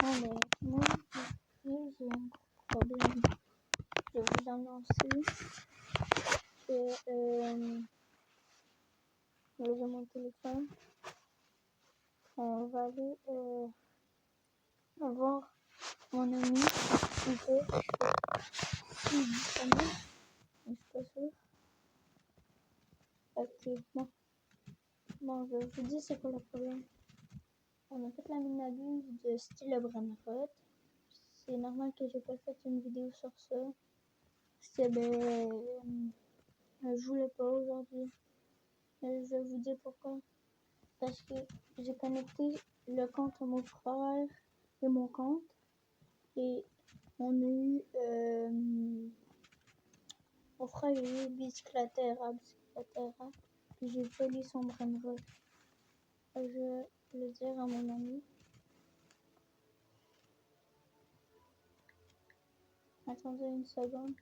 Non, mais moi, j'ai un problème. Je vais vous annoncer que j'ai mon téléphone. On va aller voir mon ami. Il est disponible. Je suis pas sûre. Ok, bon, je vous dis c'est quoi le problème. On a fait la mine de style Brandrod. C'est normal que j'ai pas fait une vidéo sur ça. Parce que je voulais pas aujourd'hui. Je vais vous dire pourquoi. Parce que j'ai connecté le compte à mon frère et mon compte. Et on a eu mon frère a eu Bicyclatera. Et j'ai volé son Brandrod. Je vais le dire à mon ami. Attendez une seconde.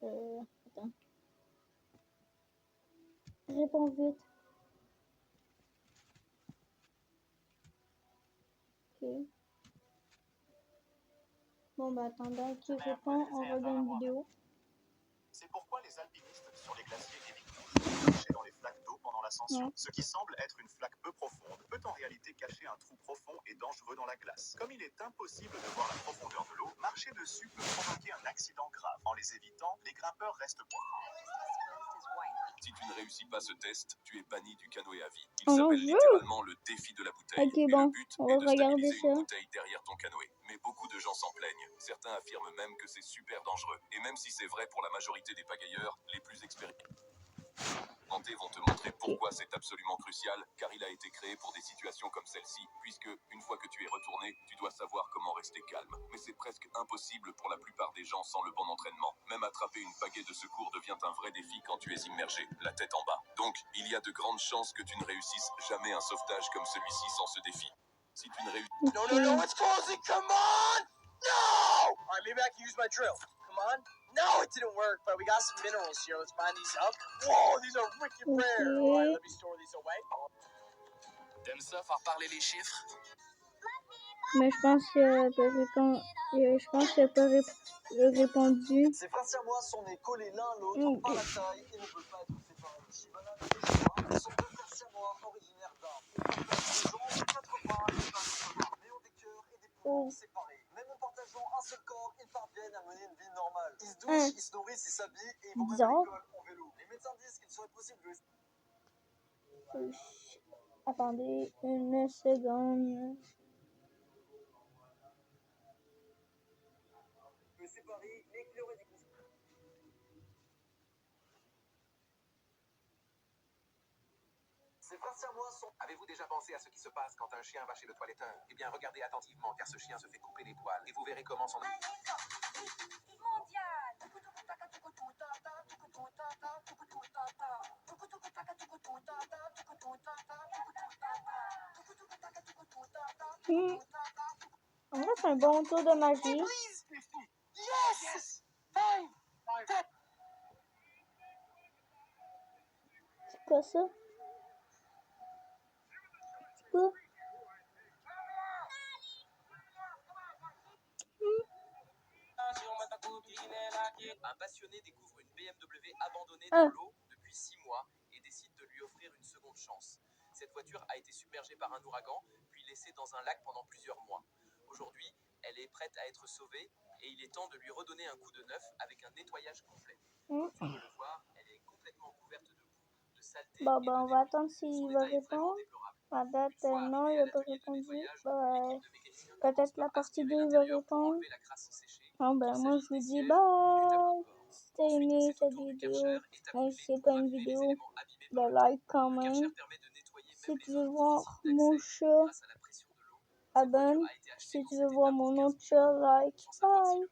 Attends. Réponds vite. Ok. Bon, bah, attendant qu'il répond, on regarde une vidéo. C'est pourquoi les alpinistes sur les glaciers évitent toujours de marcher dans les flaques d'eau pendant l'ascension. Ce qui semble être une flaque peu profonde peut en réalité cacher un trou profond et dangereux dans la glace. Comme il est impossible de voir la profondeur de l'eau, marcher dessus peut provoquer un accident grave. En les évitant, les grimpeurs restent Si tu ne réussis pas ce test, tu es banni du canoë à vie. Il s'appelle littéralement le défi de la bouteille. Ok, bon, et le but on est va de regarder stabiliser ça. une bouteille derrière ton canoë. Mais beaucoup de gens s'en plaignent. Certains affirment même que c'est super dangereux. Et même si c'est vrai pour la majorité des pagailleurs, les plus expérimentés vont te montrer pourquoi c'est absolument crucial, car il a été créé pour des situations comme celle-ci, puisque, une fois que tu es retourné, tu dois savoir comment rester calme. Mais c'est presque impossible pour la plupart des gens sans le bon entraînement. Même attraper une pagaie de secours devient un vrai défi quand tu es immergé, la tête en bas. Donc, il y a de grandes chances que tu ne réussisses jamais un sauvetage comme celui-ci sans ce défi. Si tu ne réussis... No, it's closing, come on! No! Alright, maybe I can use my drill. Come on. No, it didn't work, but we got some minerals here. Let's mine these up. Whoa, these are wicked rare. Alright, let me store these away. T'aimes ça, faire parler les chiffres? Mais je pense qu'il a pas répondu. Ces frères siamois sont nés collés l'un à l'autre par la taille et ne veulent pas être séparés. Shivana et Joshua sont deux frères siamois originaires d'Inde. Ils ont 80 mais ont des cœurs et des poumons séparés. Même en partageant un seul corps, ils parviennent à mener une vie normale. Ils se douchent, ils se nourrissent, ils s'habillent et ils vont même à l'école en vélo. Les médecins disent qu'il serait possible de les... Attendez une seconde. séparer, mais qu'il y aurait des conséquences. Ces frères siamois sont... Avez-vous déjà pensé à ce qui se passe quand un chien va chez le toiletteur? Eh bien, regardez attentivement, car ce chien se fait couper les poils. Et vous verrez comment son... En vrai, c'est un bon tour de magie. Yes! C'est quoi ça? C'est quoi? Un passionné découvre une BMW abandonnée dans l'eau depuis 6 mois et décide de lui offrir une seconde chance. Cette voiture a été submergée par un ouragan, puis laissée dans un lac pendant plusieurs mois. Aujourd'hui, elle est prête à être sauvée et il est temps de lui redonner un coup de neuf avec un nettoyage complet. Comme tu peux le voir, elle est complètement couverte de boue, de saleté Bon, et ben, on de va débris. attendre s'il Son va état est vraiment répondre. déplorable. À date, Une fois non, il arrivé à n'a pas l'atelier de répondu. nettoyage, Ben, l'équipe de mécaniciens commence peut-être la par partie aspirer 2, il va l'intérieur pour répondre. enlever la crasse séchée. Bon, ben, Il moi, s'agit je vous des dis sièges et du tableau bye. de bord. Si t'as Ensuite, aimé c'est au cette tour du vidéo, Karcher même établi si c'est pour pas une ramener les vidéo, éléments abîmés de par le like, temps. Le comment. Karcher permet de nettoyer Si même tu les veux zones voir difficiles mon d'accès chat, grâce à la pression de l'eau. Cette voiture abonne. a été achetée Si pour tu cette veux voir étape pour mon 15 autre 000 chat, €. like. Sans savoir si Bye. le modèle